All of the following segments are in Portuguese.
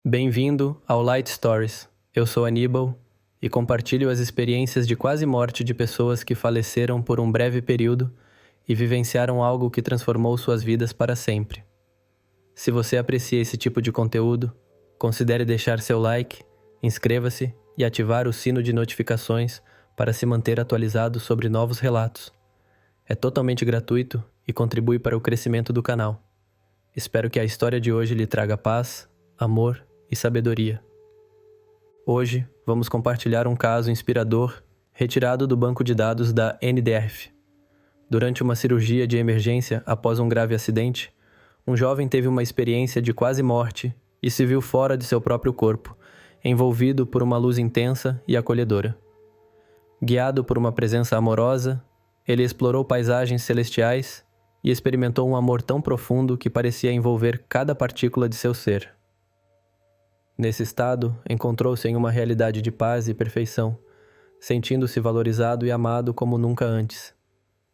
Bem-vindo ao Light Stories. Eu sou Aníbal e compartilho as experiências de quase morte de pessoas que faleceram por um breve período e vivenciaram algo que transformou suas vidas para sempre. Se você aprecia esse tipo de conteúdo, considere deixar seu like, inscreva-se e ativar o sino de notificações para se manter atualizado sobre novos relatos. É totalmente gratuito e contribui para o crescimento do canal. Espero que a história de hoje lhe traga paz, amor e sabedoria. Hoje, vamos compartilhar um caso inspirador retirado do banco de dados da NDF. Durante uma cirurgia de emergência após um grave acidente, um jovem teve uma experiência de quase morte e se viu fora de seu próprio corpo, envolvido por uma luz intensa e acolhedora. Guiado por uma presença amorosa, ele explorou paisagens celestiais e experimentou um amor tão profundo que parecia envolver cada partícula de seu ser. Nesse estado, encontrou-se em uma realidade de paz e perfeição, sentindo-se valorizado e amado como nunca antes.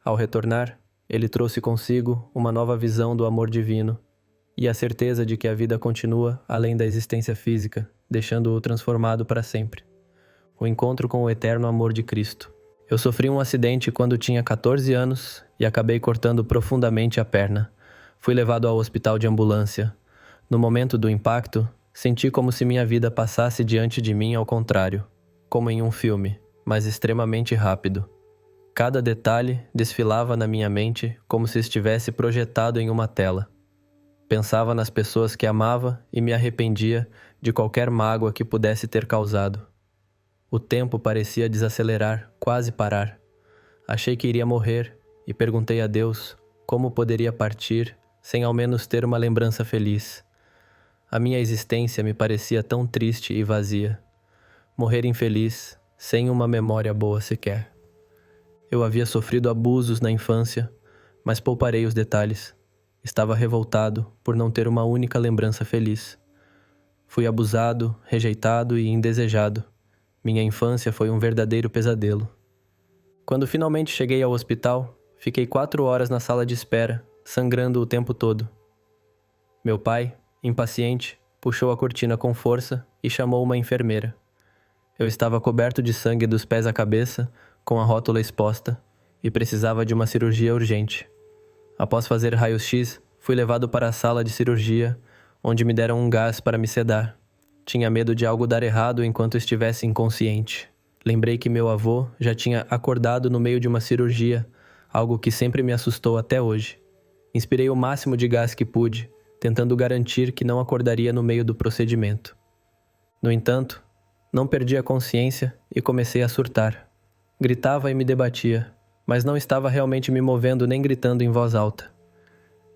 Ao retornar, ele trouxe consigo uma nova visão do amor divino e a certeza de que a vida continua além da existência física, deixando-o transformado para sempre. O encontro com o eterno amor de Cristo. Eu sofri um acidente quando tinha 14 anos e acabei cortando profundamente a perna. Fui levado ao hospital de ambulância. No momento do impacto, senti como se minha vida passasse diante de mim ao contrário, como em um filme, mas extremamente rápido. Cada detalhe desfilava na minha mente como se estivesse projetado em uma tela. Pensava nas pessoas que amava e me arrependia de qualquer mágoa que pudesse ter causado. O tempo parecia desacelerar, quase parar. Achei que iria morrer e perguntei a Deus como poderia partir sem ao menos ter uma lembrança feliz. A minha existência me parecia tão triste e vazia. Morrer infeliz, sem uma memória boa sequer. Eu havia sofrido abusos na infância, mas pouparei os detalhes. Estava revoltado por não ter uma única lembrança feliz. Fui abusado, rejeitado e indesejado. Minha infância foi um verdadeiro pesadelo. Quando finalmente cheguei ao hospital, fiquei 4 horas na sala de espera, sangrando o tempo todo. Meu pai, impaciente, puxou a cortina com força e chamou uma enfermeira. Eu estava coberto de sangue dos pés à cabeça, com a rótula exposta, e precisava de uma cirurgia urgente. Após fazer raio-x, fui levado para a sala de cirurgia, onde me deram um gás para me sedar. Tinha medo de algo dar errado enquanto estivesse inconsciente. Lembrei que meu avô já tinha acordado no meio de uma cirurgia, algo que sempre me assustou até hoje. Inspirei o máximo de gás que pude, tentando garantir que não acordaria no meio do procedimento. No entanto, não perdi a consciência e comecei a surtar. Gritava e me debatia, mas não estava realmente me movendo nem gritando em voz alta.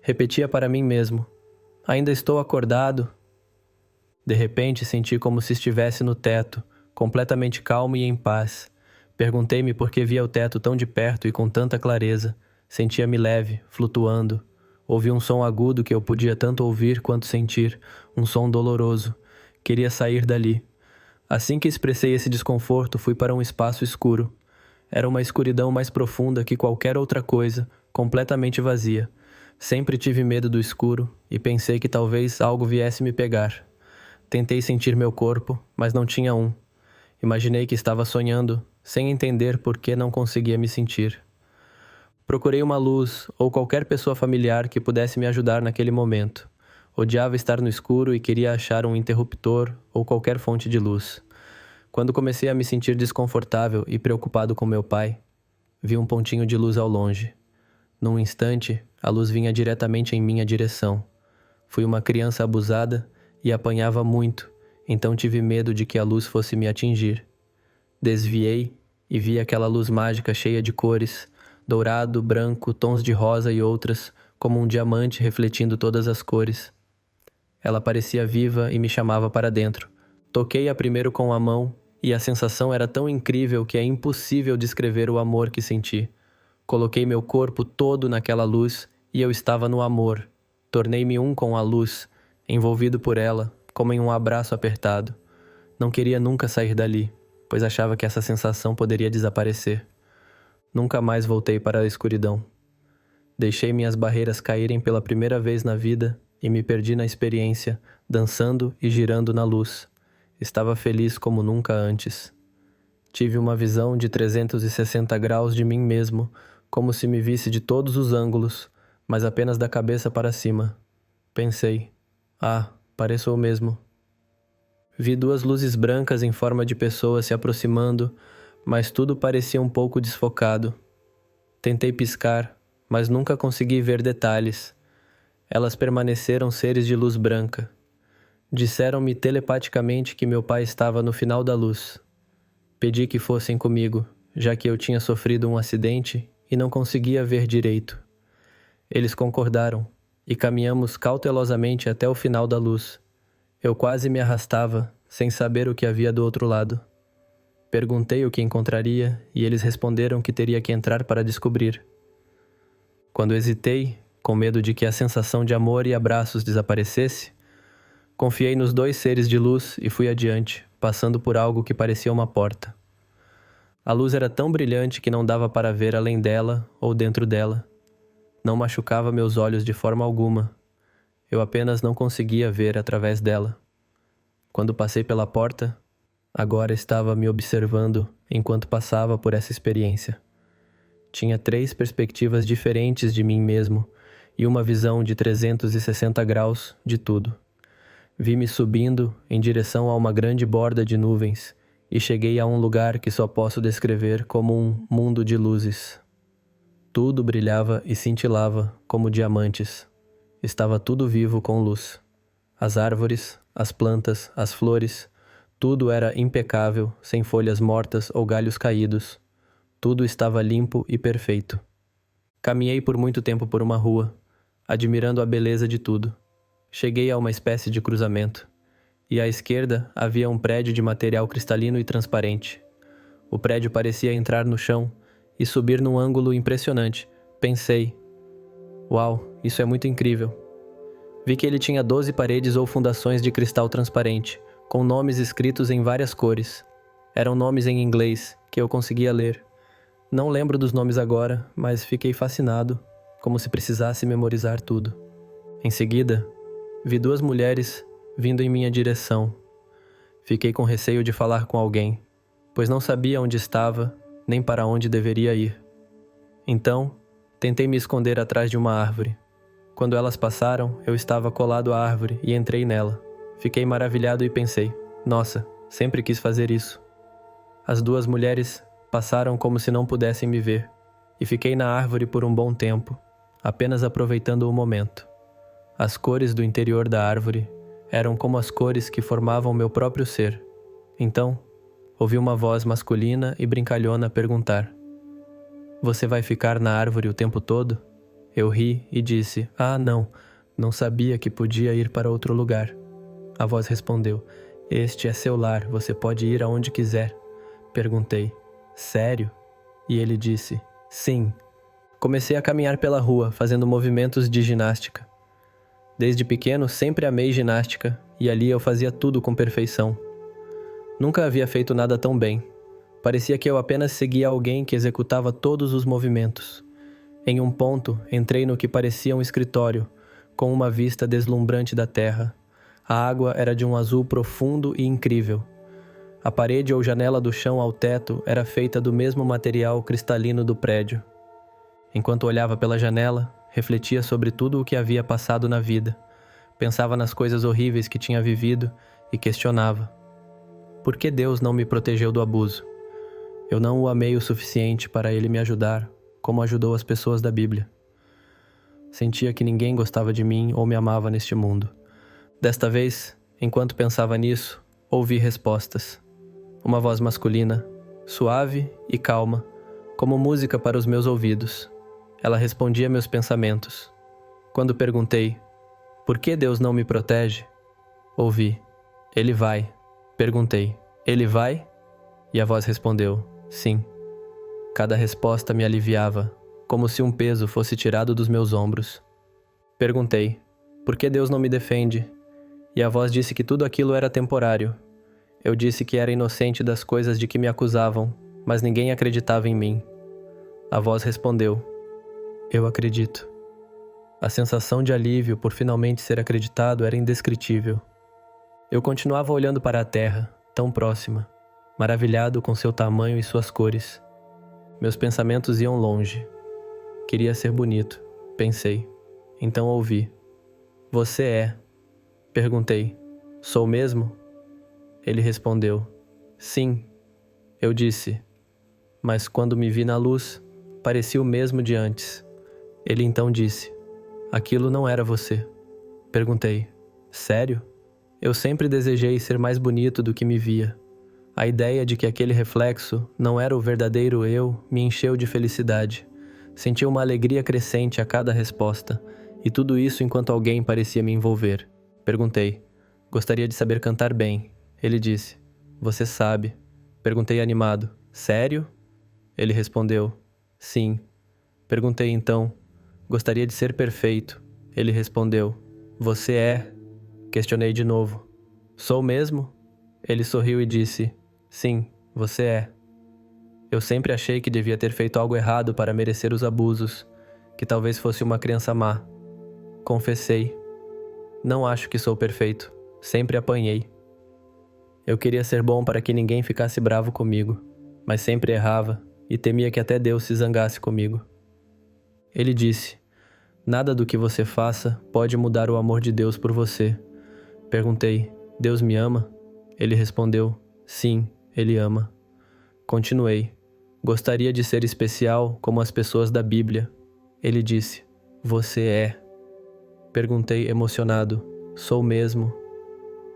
Repetia para mim mesmo: ainda estou acordado. De repente senti como se estivesse no teto, completamente calmo e em paz. Perguntei-me por que via o teto tão de perto e com tanta clareza. Sentia-me leve, flutuando. Ouvi um som agudo que eu podia tanto ouvir quanto sentir, um som doloroso. Queria sair dali. Assim que expressei esse desconforto, fui para um espaço escuro. Era uma escuridão mais profunda que qualquer outra coisa, completamente vazia. Sempre tive medo do escuro e pensei que talvez algo viesse me pegar. Tentei sentir meu corpo, mas não tinha um. Imaginei que estava sonhando, sem entender por que não conseguia me sentir. Procurei uma luz ou qualquer pessoa familiar que pudesse me ajudar naquele momento. Odiava estar no escuro e queria achar um interruptor ou qualquer fonte de luz. Quando comecei a me sentir desconfortável e preocupado com meu pai, vi um pontinho de luz ao longe. Num instante, a luz vinha diretamente em minha direção. Fui uma criança abusada e apanhava muito, então tive medo de que a luz fosse me atingir. Desviei e vi aquela luz mágica cheia de cores, dourado, branco, tons de rosa e outras, como um diamante refletindo todas as cores. Ela parecia viva e me chamava para dentro. Toquei-a primeiro com a mão e a sensação era tão incrível que é impossível descrever o amor que senti. Coloquei meu corpo todo naquela luz e eu estava no amor. Tornei-me um com a luz, envolvido por ela, como em um abraço apertado. Não queria nunca sair dali, pois achava que essa sensação poderia desaparecer. Nunca mais voltei para a escuridão. Deixei minhas barreiras caírem pela primeira vez na vida e me perdi na experiência, dançando e girando na luz. Estava feliz como nunca antes. Tive uma visão de 360 graus de mim mesmo, como se me visse de todos os ângulos, mas apenas da cabeça para cima. Pensei, pareço eu mesmo. Vi 2 luzes brancas em forma de pessoas se aproximando, mas tudo parecia um pouco desfocado. Tentei piscar, mas nunca consegui ver detalhes. Elas permaneceram seres de luz branca. Disseram-me telepaticamente que meu pai estava no final da luz. Pedi que fossem comigo, já que eu tinha sofrido um acidente e não conseguia ver direito. Eles concordaram e caminhamos cautelosamente até o final da luz. Eu quase me arrastava, sem saber o que havia do outro lado. Perguntei o que encontraria e eles responderam que teria que entrar para descobrir. Quando hesitei, com medo de que a sensação de amor e abraços desaparecesse, confiei nos 2 seres de luz e fui adiante, passando por algo que parecia uma porta. A luz era tão brilhante que não dava para ver além dela ou dentro dela. Não machucava meus olhos de forma alguma. Eu apenas não conseguia ver através dela. Quando passei pela porta, agora estava me observando enquanto passava por essa experiência. Tinha 3 perspectivas diferentes de mim mesmo e uma visão de 360 graus de tudo. Vi-me subindo em direção a uma grande borda de nuvens e cheguei a um lugar que só posso descrever como um mundo de luzes. Tudo brilhava e cintilava como diamantes. Estava tudo vivo com luz. As árvores, as plantas, as flores, tudo era impecável, sem folhas mortas ou galhos caídos. Tudo estava limpo e perfeito. Caminhei por muito tempo por uma rua, admirando a beleza de tudo. Cheguei a uma espécie de cruzamento, e à esquerda havia um prédio de material cristalino e transparente. O prédio parecia entrar no chão e subir num ângulo impressionante. Pensei, uau, isso é muito incrível. Vi que ele tinha 12 paredes ou fundações de cristal transparente, com nomes escritos em várias cores. Eram nomes em inglês, que eu conseguia ler. Não lembro dos nomes agora, mas fiquei fascinado, como se precisasse memorizar tudo. Em seguida, vi 2 mulheres vindo em minha direção. Fiquei com receio de falar com alguém, pois não sabia onde estava, nem para onde deveria ir. Então, tentei me esconder atrás de uma árvore. Quando elas passaram, eu estava colado à árvore e entrei nela. Fiquei maravilhado e pensei, nossa, sempre quis fazer isso. As 2 mulheres passaram como se não pudessem me ver, e fiquei na árvore por um bom tempo, apenas aproveitando o momento. As cores do interior da árvore eram como as cores que formavam meu próprio ser. Então, ouvi uma voz masculina e brincalhona perguntar: "Você vai ficar na árvore o tempo todo?" Eu ri e disse: não sabia que podia ir para outro lugar." A voz respondeu: "Este é seu lar, você pode ir aonde quiser." Perguntei: "Sério?" E ele disse: "Sim." Comecei a caminhar pela rua, fazendo movimentos de ginástica. Desde pequeno, sempre amei ginástica, e ali eu fazia tudo com perfeição. Nunca havia feito nada tão bem. Parecia que eu apenas seguia alguém que executava todos os movimentos. Em um ponto, entrei no que parecia um escritório, com uma vista deslumbrante da terra. A água era de um azul profundo e incrível. A parede ou janela do chão ao teto era feita do mesmo material cristalino do prédio. Enquanto olhava pela janela, refletia sobre tudo o que havia passado na vida. Pensava nas coisas horríveis que tinha vivido e questionava: por que Deus não me protegeu do abuso? Eu não o amei o suficiente para ele me ajudar, como ajudou as pessoas da Bíblia. Sentia que ninguém gostava de mim ou me amava neste mundo. Desta vez, enquanto pensava nisso, ouvi respostas. Uma voz masculina, suave e calma, como música para os meus ouvidos. Ela respondia meus pensamentos. Quando perguntei: por que Deus não me protege? Ouvi: Ele vai. Perguntei: Ele vai? E a voz respondeu: sim. Cada resposta me aliviava, como se um peso fosse tirado dos meus ombros. Perguntei: por que Deus não me defende? E a voz disse que tudo aquilo era temporário. Eu disse que era inocente das coisas de que me acusavam, mas ninguém acreditava em mim. A voz respondeu: eu acredito. A sensação de alívio por finalmente ser acreditado era indescritível. Eu continuava olhando para a terra, tão próxima, maravilhado com seu tamanho e suas cores. Meus pensamentos iam longe. Queria ser bonito, pensei. Então ouvi. Você é? Perguntei. Sou mesmo? Ele respondeu. Sim. Eu disse. Mas quando me vi na luz, parecia o mesmo de antes. Ele então disse. Aquilo não era você. Perguntei. Sério? Eu sempre desejei ser mais bonito do que me via. A ideia de que aquele reflexo não era o verdadeiro eu me encheu de felicidade. Senti uma alegria crescente a cada resposta, e tudo isso enquanto alguém parecia me envolver. Perguntei. Gostaria de saber cantar bem. Ele disse. Você sabe. Perguntei animado. Sério? Ele respondeu. Sim. Perguntei então. Gostaria de ser perfeito. Ele respondeu. Você é? Questionei de novo. Sou mesmo? Ele sorriu e disse. Sim, você é. Eu sempre achei que devia ter feito algo errado para merecer os abusos, que talvez fosse uma criança má. Confessei. Não acho que sou perfeito. Sempre apanhei. Eu queria ser bom para que ninguém ficasse bravo comigo, mas sempre errava e temia que até Deus se zangasse comigo. Ele disse, nada do que você faça pode mudar o amor de Deus por você. Perguntei, Deus me ama? Ele respondeu, sim, Ele ama. Continuei, gostaria de ser especial como as pessoas da Bíblia. Ele disse, você é. Perguntei emocionado, sou mesmo?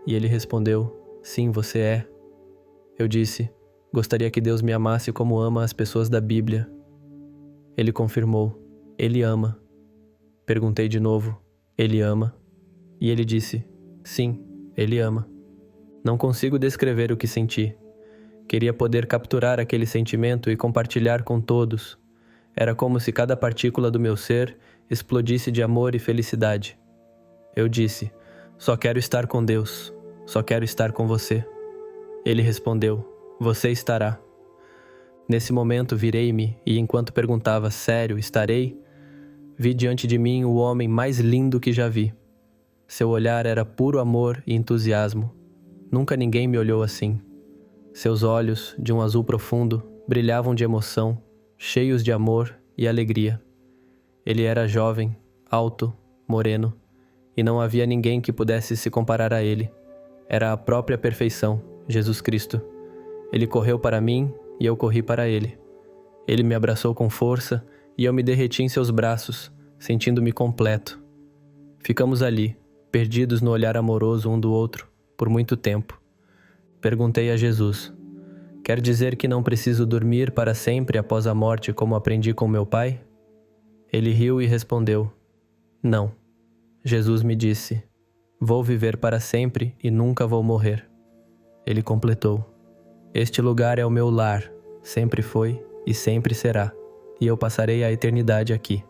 E ele respondeu, sim, você é. Eu disse, gostaria que Deus me amasse como ama as pessoas da Bíblia. Ele confirmou, Ele ama. Perguntei de novo, Ele ama? E ele disse, sim, Ele ama. Não consigo descrever o que senti. Queria poder capturar aquele sentimento e compartilhar com todos. Era como se cada partícula do meu ser explodisse de amor e felicidade. Eu disse, só quero estar com Deus, só quero estar com você. Ele respondeu, você estará. Nesse momento virei-me e enquanto perguntava, sério, estarei? Vi diante de mim o homem mais lindo que já vi. Seu olhar era puro amor e entusiasmo. Nunca ninguém me olhou assim. Seus olhos, de um azul profundo, brilhavam de emoção, cheios de amor e alegria. Ele era jovem, alto, moreno, e não havia ninguém que pudesse se comparar a ele. Era a própria perfeição, Jesus Cristo. Ele correu para mim e eu corri para ele. Ele me abraçou com força e eu me derreti em seus braços, sentindo-me completo. Ficamos ali, perdidos no olhar amoroso um do outro, por muito tempo. Perguntei a Jesus, quer dizer que não preciso dormir para sempre após a morte como aprendi com meu pai? Ele riu e respondeu, não. Jesus me disse, vou viver para sempre e nunca vou morrer. Ele completou, este lugar é o meu lar, sempre foi e sempre será, e eu passarei a eternidade aqui.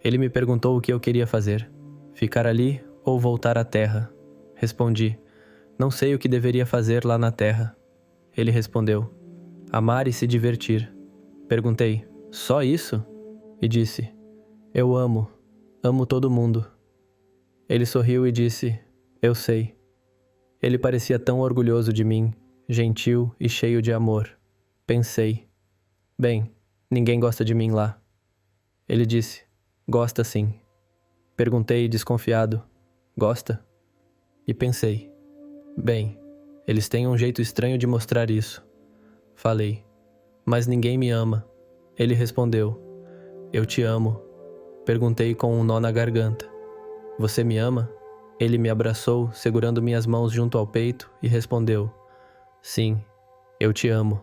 Ele me perguntou o que eu queria fazer, ficar ali ou voltar à terra. Respondi, não sei o que deveria fazer lá na terra. Ele respondeu, amar e se divertir. Perguntei, só isso? E disse, eu amo todo mundo. Ele sorriu e disse, eu sei. Ele parecia tão orgulhoso de mim, gentil e cheio de amor. Pensei, bem, ninguém gosta de mim lá. Ele disse, gosta sim. Perguntei desconfiado, gosta? E pensei, bem, eles têm um jeito estranho de mostrar isso. Falei, mas ninguém me ama. Ele respondeu, eu te amo. Perguntei com um nó na garganta, você me ama? Ele me abraçou, segurando minhas mãos junto ao peito e respondeu, sim, eu te amo.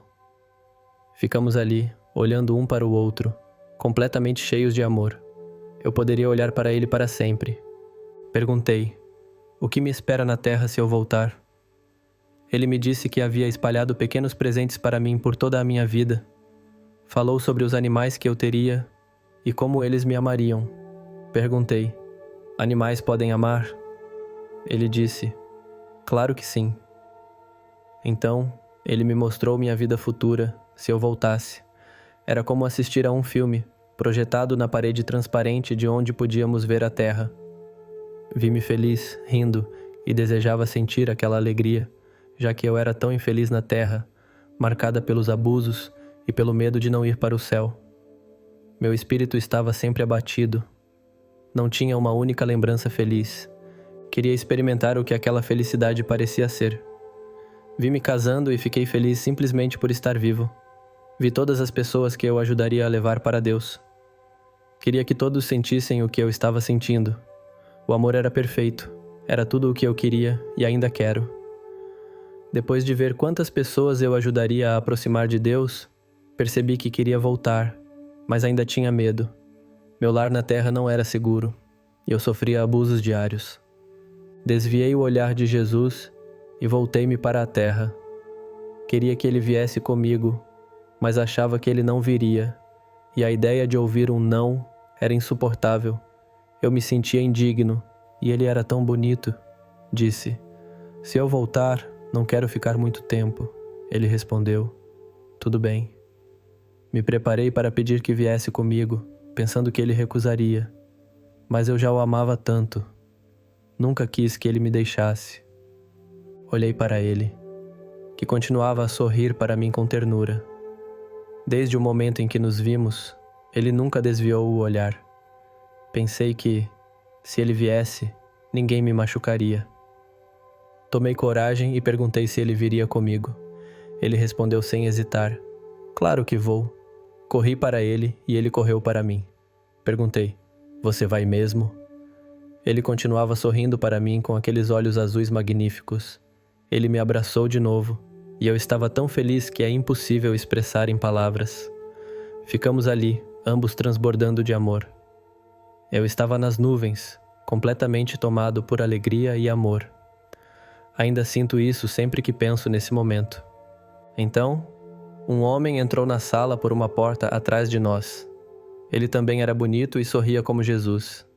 Ficamos ali, olhando um para o outro, completamente cheios de amor. Eu poderia olhar para ele para sempre. Perguntei, o que me espera na terra se eu voltar? Ele me disse que havia espalhado pequenos presentes para mim por toda a minha vida. Falou sobre os animais que eu teria e como eles me amariam. Perguntei, animais podem amar? Ele disse, claro que sim. Então, ele me mostrou minha vida futura, se eu voltasse. Era como assistir a um filme, projetado na parede transparente de onde podíamos ver a terra. Vi-me feliz, rindo, e desejava sentir aquela alegria, já que eu era tão infeliz na terra, marcada pelos abusos e pelo medo de não ir para o céu. Meu espírito estava sempre abatido. Não tinha uma única lembrança feliz. Queria experimentar o que aquela felicidade parecia ser. Vi-me casando e fiquei feliz simplesmente por estar vivo. Vi todas as pessoas que eu ajudaria a levar para Deus. Queria que todos sentissem o que eu estava sentindo. O amor era perfeito. Era tudo o que eu queria e ainda quero. Depois de ver quantas pessoas eu ajudaria a aproximar de Deus, percebi que queria voltar, mas ainda tinha medo. Meu lar na terra não era seguro, e eu sofria abusos diários. Desviei o olhar de Jesus e voltei-me para a terra. Queria que ele viesse comigo, mas achava que ele não viria, e a ideia de ouvir um não era insuportável. Eu me sentia indigno, e ele era tão bonito. Disse: "Se eu voltar, não quero ficar muito tempo." Ele respondeu: "Tudo bem." Me preparei para pedir que viesse comigo, pensando que ele recusaria. Mas eu já o amava tanto. Nunca quis que ele me deixasse. Olhei para ele, que continuava a sorrir para mim com ternura. Desde o momento em que nos vimos, ele nunca desviou o olhar. Pensei que, se ele viesse, ninguém me machucaria. Tomei coragem e perguntei se ele viria comigo. Ele respondeu sem hesitar: "Claro que vou." Corri para ele e ele correu para mim. Perguntei: "Você vai mesmo?" Ele continuava sorrindo para mim com aqueles olhos azuis magníficos. Ele me abraçou de novo, e eu estava tão feliz que é impossível expressar em palavras. Ficamos ali, ambos transbordando de amor. Eu estava nas nuvens, completamente tomado por alegria e amor. Ainda sinto isso sempre que penso nesse momento. Então, um homem entrou na sala por uma porta atrás de nós. Ele também era bonito e sorria como Jesus.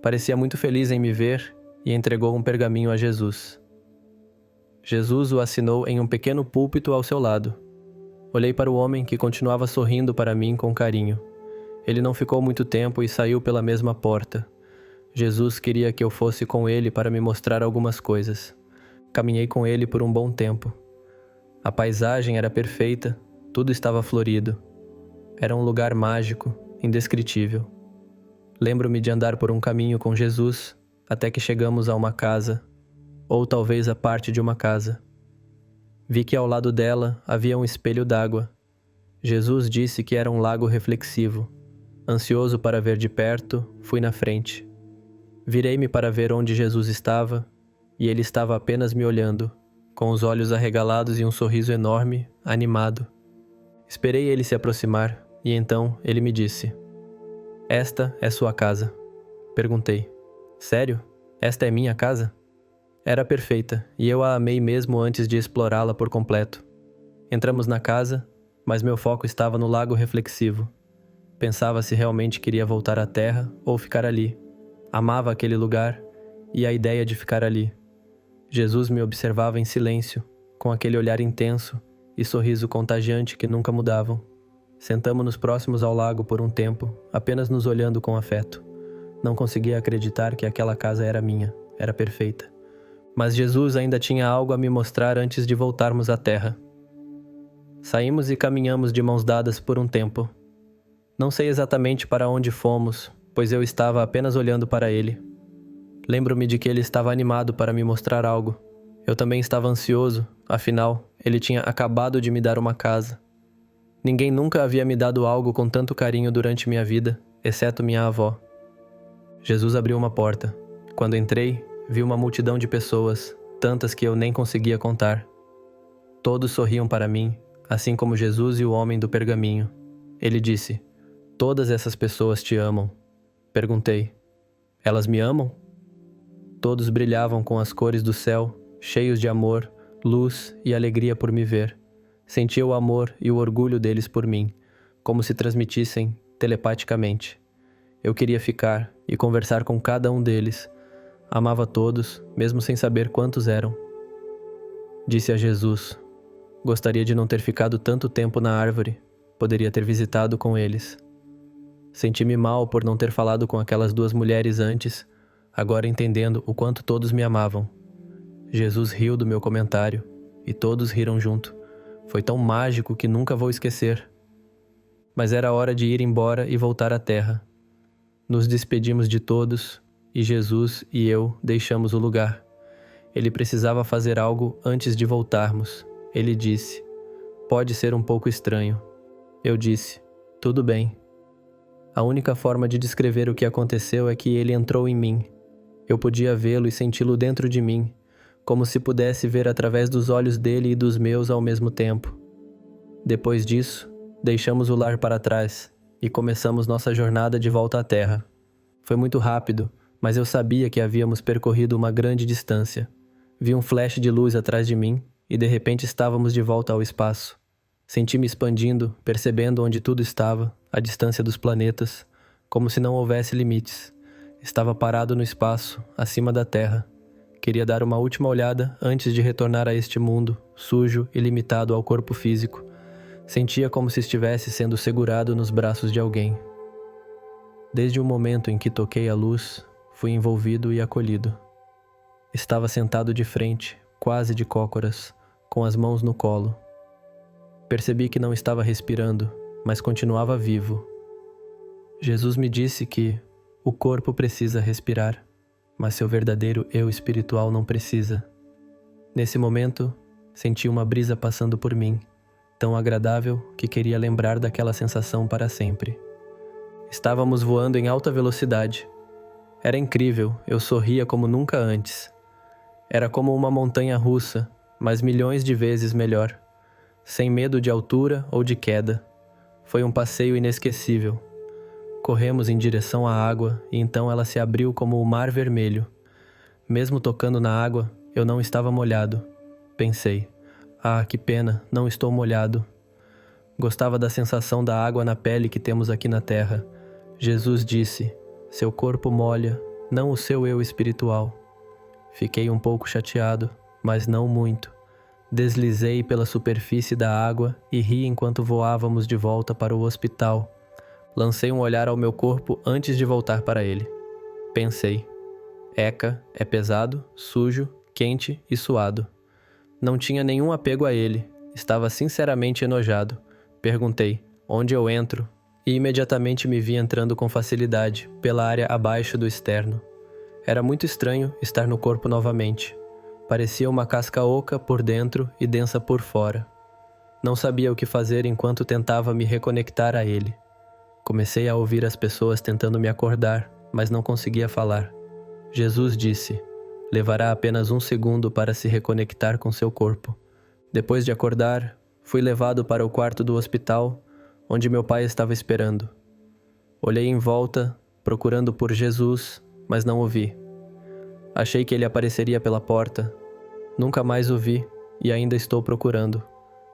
Parecia muito feliz em me ver e entregou um pergaminho a Jesus. Jesus o assinou em um pequeno púlpito ao seu lado. Olhei para o homem que continuava sorrindo para mim com carinho. Ele não ficou muito tempo e saiu pela mesma porta. Jesus queria que eu fosse com ele para me mostrar algumas coisas. Caminhei com ele por um bom tempo. A paisagem era perfeita, tudo estava florido. Era um lugar mágico, indescritível. Lembro-me de andar por um caminho com Jesus, até que chegamos a uma casa, ou talvez a parte de uma casa. Vi que ao lado dela havia um espelho d'água. Jesus disse que era um lago reflexivo. Ansioso para ver de perto, fui na frente. Virei-me para ver onde Jesus estava, e ele estava apenas me olhando, com os olhos arregalados e um sorriso enorme, animado. Esperei ele se aproximar, e então ele me disse: "Esta é sua casa." Perguntei: "Sério? Esta é minha casa?" Era perfeita, e eu a amei mesmo antes de explorá-la por completo. Entramos na casa, mas meu foco estava no lago reflexivo. Pensava se realmente queria voltar à terra ou ficar ali. Amava aquele lugar e a ideia de ficar ali. Jesus me observava em silêncio, com aquele olhar intenso e sorriso contagiante que nunca mudavam. Sentamo-nos próximos ao lago por um tempo, apenas nos olhando com afeto. Não conseguia acreditar que aquela casa era minha, era perfeita. Mas Jesus ainda tinha algo a me mostrar antes de voltarmos à terra. Saímos e caminhamos de mãos dadas por um tempo. Não sei exatamente para onde fomos, pois eu estava apenas olhando para ele. Lembro-me de que ele estava animado para me mostrar algo. Eu também estava ansioso, afinal, ele tinha acabado de me dar uma casa. Ninguém nunca havia me dado algo com tanto carinho durante minha vida, exceto minha avó. Jesus abriu uma porta. Quando entrei, vi uma multidão de pessoas, tantas que eu nem conseguia contar. Todos sorriam para mim, assim como Jesus e o homem do pergaminho. Ele disse: "Todas essas pessoas te amam." Perguntei: "Elas me amam?" Todos brilhavam com as cores do céu, cheios de amor, luz e alegria por me ver. Sentia o amor e o orgulho deles por mim, como se transmitissem telepaticamente. Eu queria ficar e conversar com cada um deles. Amava todos, mesmo sem saber quantos eram. Disse a Jesus: "Gostaria de não ter ficado tanto tempo na árvore. Poderia ter visitado com eles." Senti-me mal por não ter falado com aquelas duas mulheres antes, agora entendendo o quanto todos me amavam. Jesus riu do meu comentário e todos riram junto. Foi tão mágico que nunca vou esquecer. Mas era hora de ir embora e voltar à terra. Nos despedimos de todos e Jesus e eu deixamos o lugar. Ele precisava fazer algo antes de voltarmos. Ele disse: "Pode ser um pouco estranho." Eu disse: "Tudo bem." A única forma de descrever o que aconteceu é que ele entrou em mim. Eu podia vê-lo e senti-lo dentro de mim, como se pudesse ver através dos olhos dele e dos meus ao mesmo tempo. Depois disso, deixamos o lar para trás e começamos nossa jornada de volta à terra. Foi muito rápido, mas eu sabia que havíamos percorrido uma grande distância. Vi um flash de luz atrás de mim e de repente estávamos de volta ao espaço. Senti-me expandindo, percebendo onde tudo estava, a distância dos planetas, como se não houvesse limites. Estava parado no espaço, acima da Terra. Queria dar uma última olhada antes de retornar a este mundo, sujo e limitado ao corpo físico. Sentia como se estivesse sendo segurado nos braços de alguém. Desde o momento em que toquei a luz, fui envolvido e acolhido. Estava sentado de frente, quase de cócoras, com as mãos no colo. Percebi que não estava respirando, mas continuava vivo. Jesus me disse que o corpo precisa respirar, mas seu verdadeiro eu espiritual não precisa. Nesse momento, senti uma brisa passando por mim, tão agradável que queria lembrar daquela sensação para sempre. Estávamos voando em alta velocidade. Era incrível, eu sorria como nunca antes. Era como uma montanha russa, mas milhões de vezes melhor. Sem medo de altura ou de queda. Foi um passeio inesquecível. Corremos em direção à água e então ela se abriu como o mar vermelho. Mesmo tocando na água, eu não estava molhado. Pensei: "Ah, que pena, não estou molhado." Gostava da sensação da água na pele que temos aqui na terra. Jesus disse: "Seu corpo molha, não o seu eu espiritual." Fiquei um pouco chateado, mas não muito. Deslizei pela superfície da água e ri enquanto voávamos de volta para o hospital. Lancei um olhar ao meu corpo antes de voltar para ele. Pensei: "Eca, é pesado, sujo, quente e suado." Não tinha nenhum apego a ele. Estava sinceramente enojado. Perguntei: "Onde eu entro?" E imediatamente me vi entrando com facilidade, pela área abaixo do externo. Era muito estranho estar no corpo novamente. Parecia uma casca oca por dentro e densa por fora. Não sabia o que fazer enquanto tentava me reconectar a ele. Comecei a ouvir as pessoas tentando me acordar, mas não conseguia falar. Jesus disse: "Levará apenas 1 segundo para se reconectar com seu corpo." Depois de acordar, fui levado para o quarto do hospital, onde meu pai estava esperando. Olhei em volta, procurando por Jesus, mas não o vi. Achei que ele apareceria pela porta. Nunca mais o vi e ainda estou procurando.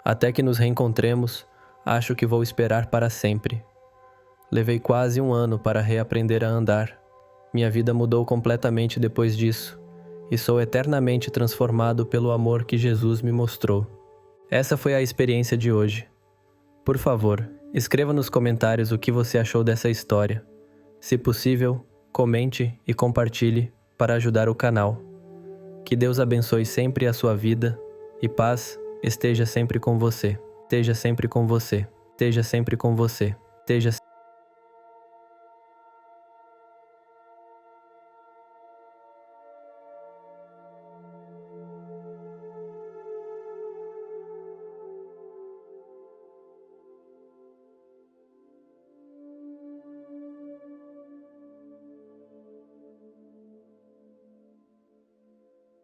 Até que nos reencontremos, acho que vou esperar para sempre. Levei quase 1 ano para reaprender a andar. Minha vida mudou completamente depois disso, e sou eternamente transformado pelo amor que Jesus me mostrou. Essa foi a experiência de hoje. Por favor, escreva nos comentários o que você achou dessa história. Se possível, comente e compartilhe para ajudar o canal. Que Deus abençoe sempre a sua vida e paz esteja sempre com você. Esteja sempre com você. Esteja sempre com você. Esteja